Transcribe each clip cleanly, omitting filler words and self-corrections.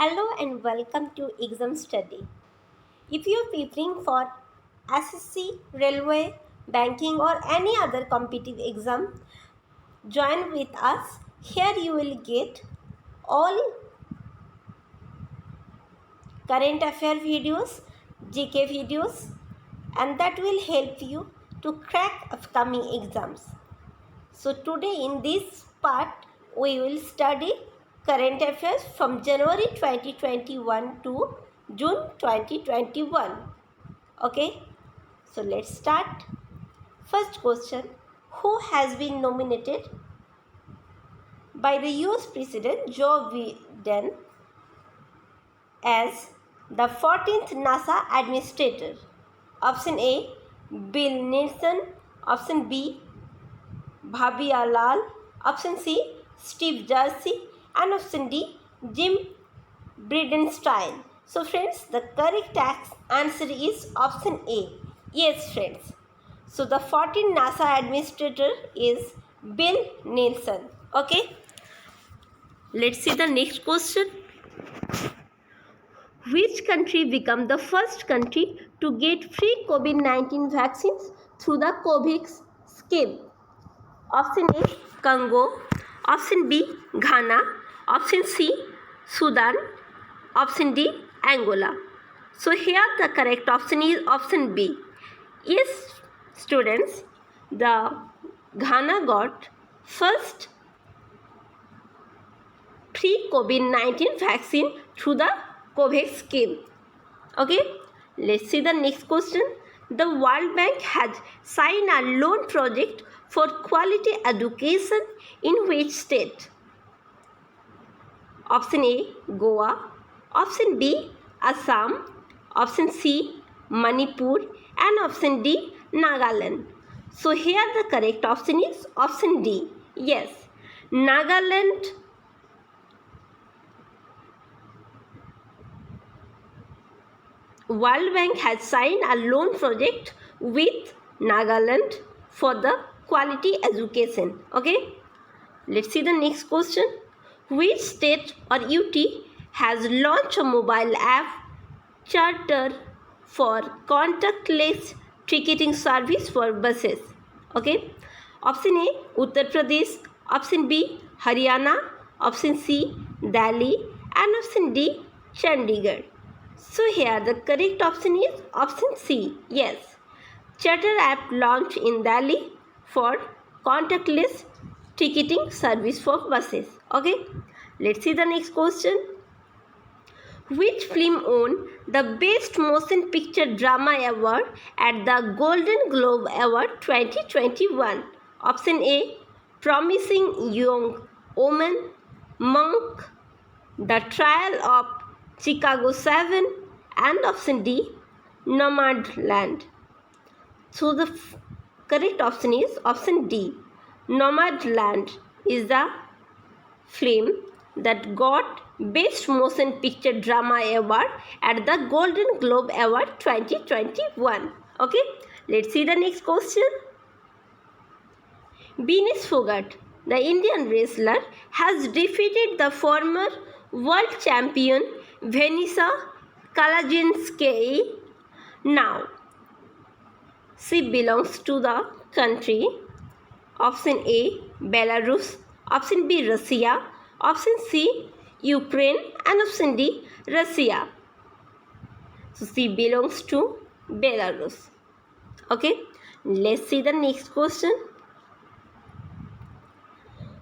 Hello and welcome to Exam Study. If you're preparing for SSC, railway, banking, or any other competitive exam, join with us. Here you will get all current affair videos, GK videos, and that will help you to crack upcoming exams. So today in this part, we will study current affairs from January 2021 to June 2021. Okay, so let's start. First question: who has been nominated by the US President Joe Biden as the 14th NASA administrator? Option A, Bill Nelson. Option B, Bhabia Lal. Option C, Steve Jersey. And option D, Jim Bridenstine. So friends, the correct answer is option A. Yes friends. So the 14th NASA administrator is Bill Nelson. Okay. Let's see the next question. Which country became the first country to get free COVID-19 vaccines through the COVAX scheme? Option A, Congo. Option B, Ghana. Option C, Sudan. Option D, Angola. So here the correct option is option B. Yes, students, the Ghana got first free COVID-19 vaccine through the COVAX scheme. Okay, let's see the next question. The World Bank has signed a loan project for quality education in which state? Option A, Goa. Option B, Assam. Option C, Manipur. And option D, Nagaland. So here the correct option is option D. Yes, Nagaland World Bank has signed a loan project with Nagaland for the quality education. Okay, let's see the next question. Which state or UT has launched a mobile app charter for contactless ticketing service for buses? Okay, option A, Uttar Pradesh. Option B, Haryana. Option C, Delhi. And option D, Chandigarh. So here the correct option is option C. Yes, Charter app launched in Delhi for contactless ticketing service for buses. Okay, let's see the next question. Which film won the Best Motion Picture Drama Award at the Golden Globe Award 2021? Option A, Promising Young Woman. Monk, The Trial of Chicago 7. And option D, Nomadland. So the correct option is option D. Nomadland is the film that got Best Motion Picture Drama Award at the Golden Globe Award 2021. Okay, let's see the next question. Vinesh Phogat, the Indian wrestler, has defeated the former world champion Vanessa Kalajinskaya. Now, she belongs to the country. Option A, Belarus. Option B, Russia. Option C, Ukraine. And option D, Russia. So she belongs to Belarus. Okay, let's see the next question.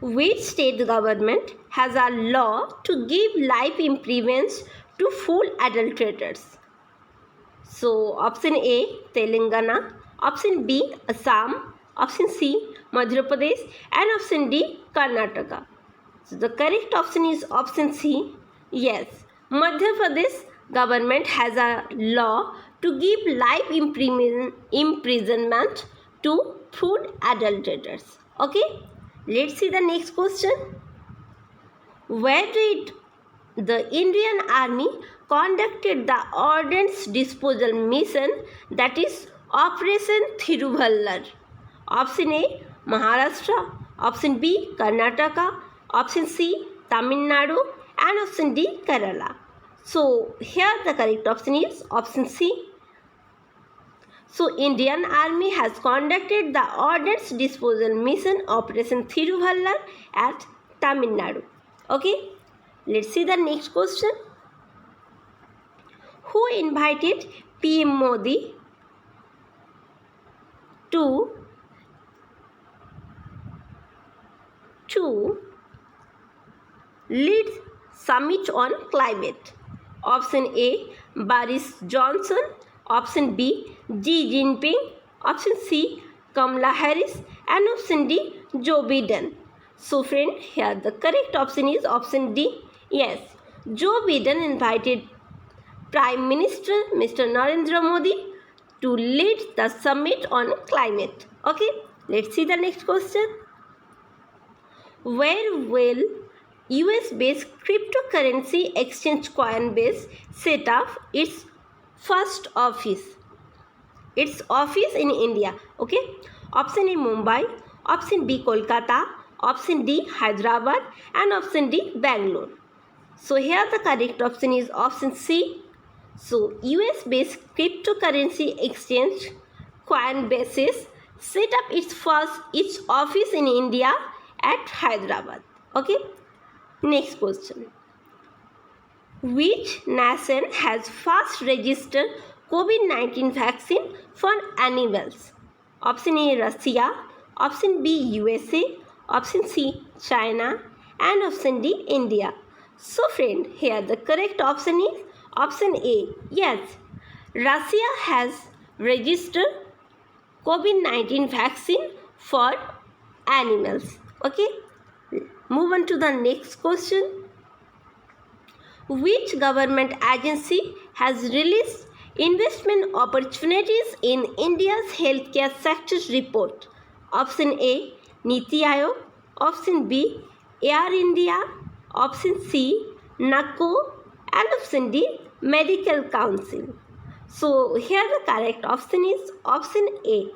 Which state government has a law to give life imprisonment to full adulterators? So option A, Telangana. Option B, Assam. Option C, Madhya Pradesh. And option D, Karnataka. So the correct option is option C. Yes, Madhya Pradesh government has a law to give life imprisonment to food adulterators. Okay, let's see the next question. Where did the Indian Army conducted the ordnance disposal mission, that is Operation Thiruvallar? Option A, Maharashtra. Option B, Karnataka. Option C, Tamil Nadu. And option D, Kerala. So here the correct option is option C. So Indian Army has conducted the Ordnance Disposal Mission Operation Thiruvallar at Tamil Nadu. Okay, let's see the next question. Who invited PM Modi to lead summit on climate? Option A, Boris Johnson. Option B, Xi Jinping. Option C, Kamala Harris. And option D, Joe Biden. So friend, here the correct option is option D. Yes, Joe Biden invited Prime Minister Mr. Narendra Modi to lead the summit on climate. Okay, let's see the next question. Where will US-based cryptocurrency exchange Coinbase set up its first office? Its office in India. Okay. Option A, Mumbai. Option B, Kolkata. Option D, Hyderabad. And option D, Bangalore. So here the correct option is option C. So US-based cryptocurrency exchange Coinbase set up its office in India at Hyderabad. Okay. Next question. Which nation has first registered COVID-19 vaccine for animals? Option A, Russia. Option B, USA. Option C, China. And option D, India. So friend, here the correct option is option A. Yes, Russia has registered COVID-19 vaccine for animals. Okay. Move on to the next question. Which government agency has released investment opportunities in India's healthcare sector report? Option A, Niti Aayog. Option B, Air India. Option C, NACO. And option D, Medical Council. So here the correct option is option A.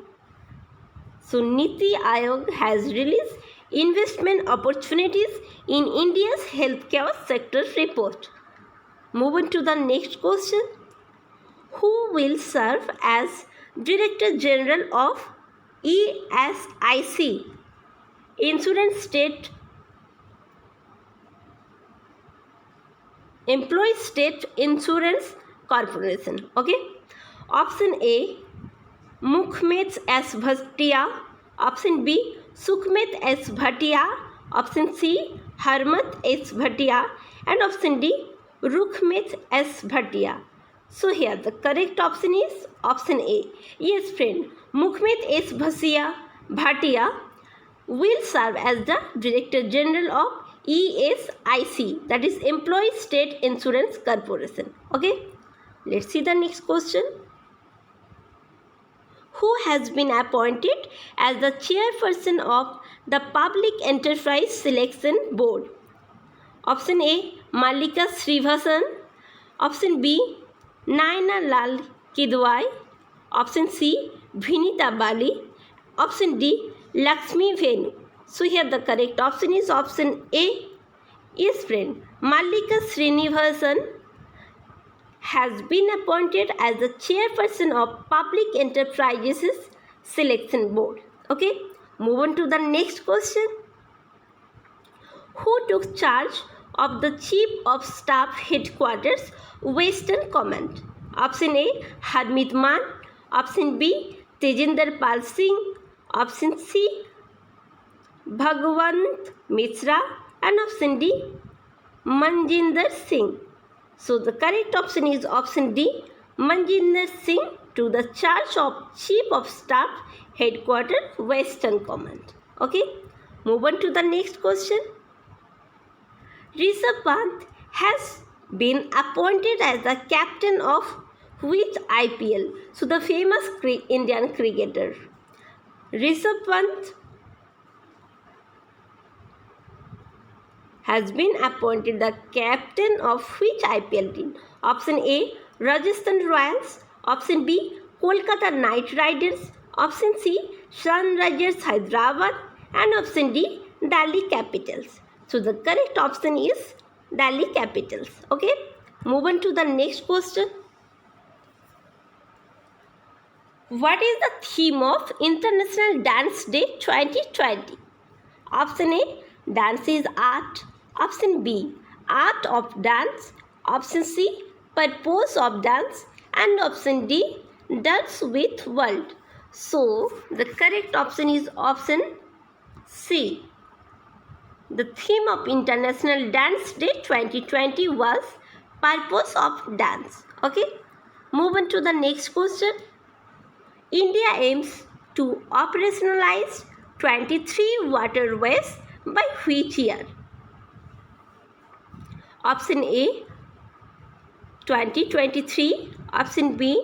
So Niti Aayog has released investment opportunities in India's healthcare sector report. Move on to the next question. Who will serve as Director General of ESIC, Insurance State Employee State Insurance Corporation? Okay. Option A, Mukhmet S. Bhatia. Option B, Sukhmet S. Bhatia. Option C, Harmat S. Bhatia. And option D, Rukhmet S. Bhatia. So here the correct option is option A. Yes friend, Mukhmet S. Bhatia will serve as the Director General of ESIC, that is Employee State Insurance Corporation. Okay, let's see the next question. Who has been appointed as the chairperson of the Public Enterprise Selection Board? Option A, Mallika Srinivasan. Option B, Naina Lal Kidwai. Option C, Vinita Bali. Option D, Lakshmi Venu. So here the correct option is option A. Yes friend, Mallika Srinivasan has been appointed as the chairperson of Public Enterprises Selection Board. Okay, move on to the next question. Who took charge of the Chief of Staff Headquarters Western Command? Option A, Harmeet Mann. Option B, Tejinder Pal Singh. Option C, Bhagwant Mishra. And option D, Manjinder Singh. So the correct option is option D, Manjinder Singh, to the charge of Chief of Staff Headquarters Western Command. Okay, move on to the next question. Rishabh Pant has been appointed as the captain of which IPL? So the famous Indian cricketer Rishabh Pant has been appointed the captain of which IPL team? Option A, Rajasthan Royals. Option B, Kolkata Knight Riders. Option C, Sunrisers Hyderabad. And option D, Delhi Capitals. So the correct option is Delhi Capitals. Okay. Move on to the next question. What is the theme of International Dance Day 2020? Option A, dance is art. Option B, art of dance. Option C, purpose of dance. And option D, dance with world. So the correct option is option C. The theme of International Dance Day 2020 was purpose of dance. Okay, move on to the next question. India aims to operationalize 23 waterways by which year? Option A, 2023. Option B,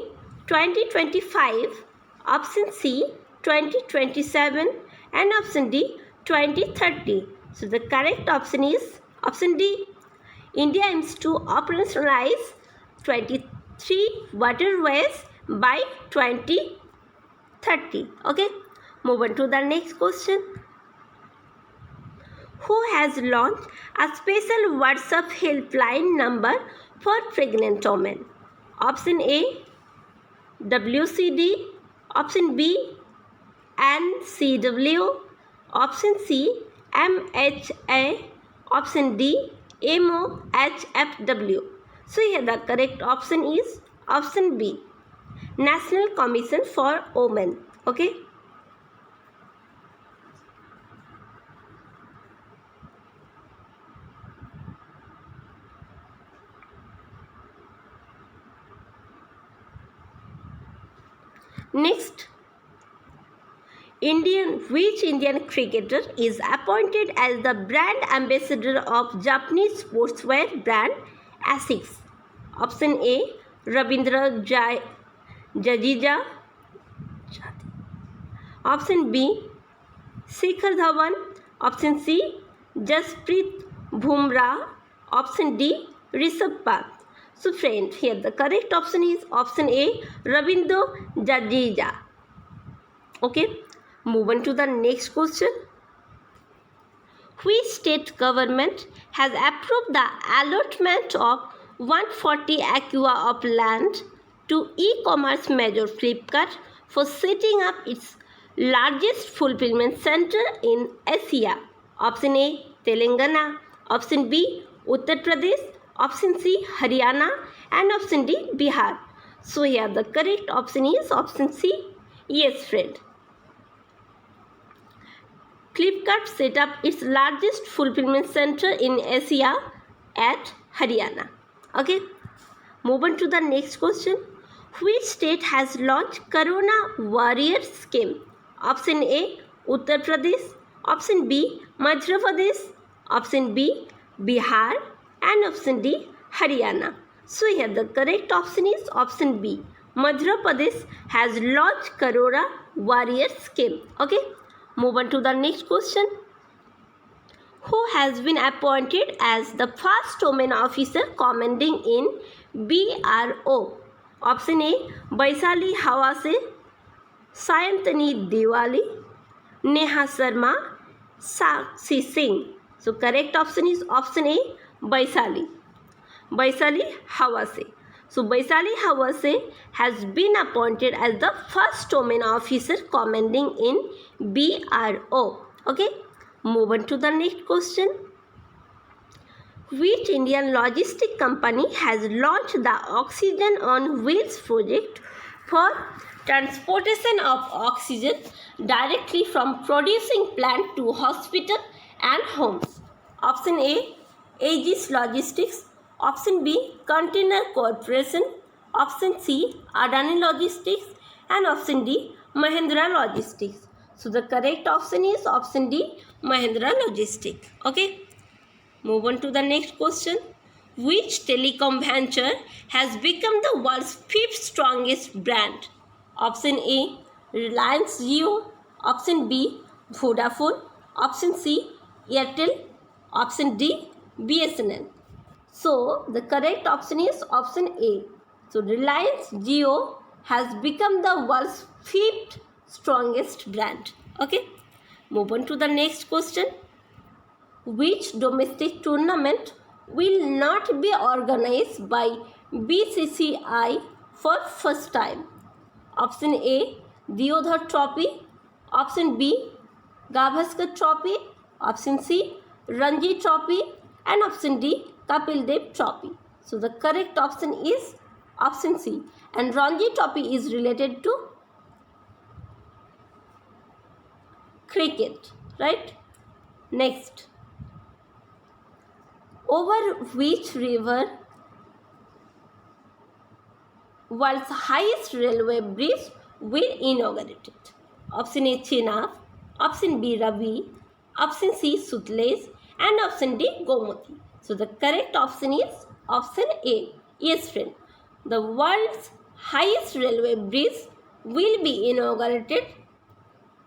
2025. Option C, 2027. And option D, 2030. So the correct option is option D. India aims to operationalize 23 waterways by 2030. Okay, move on to the next question. Who has launched a special WhatsApp helpline number for pregnant women? Option A, WCD. Option B, NCW. Option C, MHA. Option D, MOHFW. So here the correct option is option B, National Commission for Women. Okay. Next, which Indian cricketer is appointed as the brand ambassador of Japanese sportswear brand Asics? Option A, Ravindra Jadeja. Option B, Shikhar Dhawan. Option C, Jasprit Bumrah. Option D, Rishabh Pant. So friend, here the correct option is option A, Ravindra Jadeja. Okay, move on to the next question. Which state government has approved the allotment of 140 acres of land to e-commerce major Flipkart for setting up its largest fulfillment center in Asia? Option A, Telangana. Option B, Uttar Pradesh. Option C, Haryana. And option D, Bihar. So here the correct option is option C. Yes friend. Flipkart set up its largest fulfillment center in Asia at Haryana. Okay, move on to the next question. Which state has launched Corona Warrior Scheme? Option A, Uttar Pradesh. Option B, Madhya Pradesh. Option B, Bihar. And option D, Haryana. So here the correct option is option B, Madhya Pradesh has launched Corona Warrior Scheme. Okay, move on to the next question. Who has been appointed as the first woman officer commanding in BRO? Option A, Baisali Hawase, Sayantani Diwali, Neha Sharma, Sakshi Singh. So correct option is option A, Baisali Hawase. So Baisali Hawase has been appointed as the first woman officer commanding in BRO. Okay, move on to the next question. Which Indian logistic company has launched the Oxygen on Wheels project for transportation of oxygen directly from producing plant to hospital and homes? Option A, Aegis Logistics. Option B, Container Corporation. Option C, Adani Logistics. And option D, Mahindra Logistics. So the correct option is option D, Mahindra Logistics. Okay, move on to the next question. Which telecom venture has become the world's fifth strongest brand? Option A, Reliance Jio. Option B, Vodafone. Option C, Airtel. Option D, BSNL. So the correct option is option A. So Reliance Jio has become the world's fifth strongest brand. Okay, move on to the next question. Which domestic tournament will not be organized by BCCI for first time? Option A, Deodhar Trophy. Option B, Gavaskar Trophy. Option C, Ranji Trophy. And option D, Kapil Dev Trophy. So the correct option is option C. And Ranji Trophy is related to cricket, right? Next, over which river world's highest railway bridge will inaugurated? Option A, Chenab. Option B, Ravi. Option C, Sutlej. And option D, Gomati. So the correct option is option A. Yes, friend. The world's highest railway bridge will be inaugurated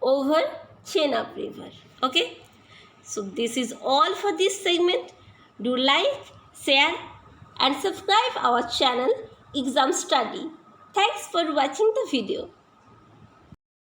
over Chenab River. Okay. So this is all for this segment. Do like, share and subscribe our channel Exam Study. Thanks for watching the video.